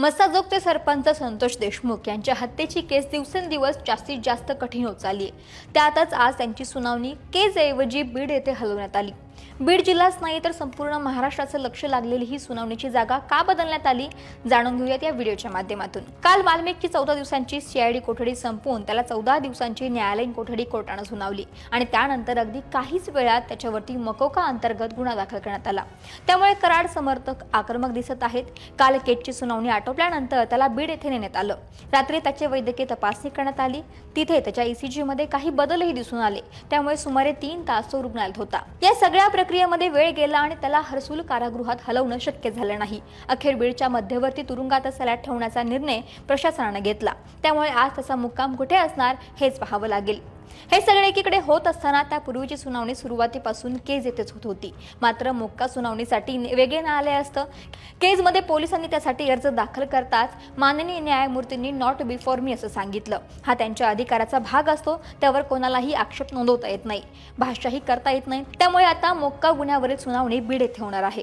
मसाजोगचे सरपंच संतोष देशमुख यांच्या हत्येची केस दिवसेंदिवस जास्तीत जास्त कठीण होत चालली आहे। त्यातच आज त्यांची सुनावणी केजऐवजी बीड येथे हलवण्यात आली। बीड जिल्हाच नाही तर संपूर्ण महाराष्ट्राचं लक्ष लागलेली ही सुनावणीची जागा का बदलण्यात आली, जाणून घेऊयात या व्हिडिओच्या माध्यमातून। काल वाल्मिकची 14 दिवसांची सीआयडी कोठडी संपवून त्याला 14 दिवसांची न्यायालयीन कोठडी कोर्टाने सुनावली आणि त्यानंतर अगदी काहीच वेळात त्याच्यावरती मकोका अंतर्गत गुन्हा दाखल करण्यात आला। त्यामुळे कराड समर्थक आक्रमक दिसत आहेत। काल केसची सुनावणी आटोपल्यानंतर त्याला बीड येथे नेण्यात आलं। रात्री त्याची वैद्यकीय तपासणी करण्यात आली। तिथे त्याच्या ईसीजी मध्ये काही बदलही दिसून आले। त्यामुळे सुमारे 3 तास तो रुग्णालयात होता। या सगळ्या प्रक्रियेमध्ये वेळ गेला आणि त्याला हर्सुल कारागृहात हलवणं शक्य झालं नाही। अखेर बीडच्या मध्यवर्ती तुरुंगात त्याला ठेवण्याचा निर्णय प्रशासनाने घेतला। त्यामुळे आज त्याचा मुक्काम कुठे असणार हेच पाहावं लागेल। हे सगळे एकीकडे होत असताना त्यापूर्वीची सुनावणी सुरुवातीपासून केज येथेच होत होती। मात्र मोक्का सुनावणीसाठी वेगळे न्यायालय असतं। केजमध्ये पोलिसांनी त्यासाठी अर्ज दाखल करताच माननीय न्यायमूर्तींनी नॉट बिफोर मी असं सांगितलं। हा त्यांच्या अधिकाराचा भाग असतो, त्यावर कोणालाही आक्षेप नोंदवता येत नाही, भाष्यही करता येत नाही। त्यामुळे आता मोक्का गुन्ह्यावरील सुनावणी बीड येथे होणार आहे।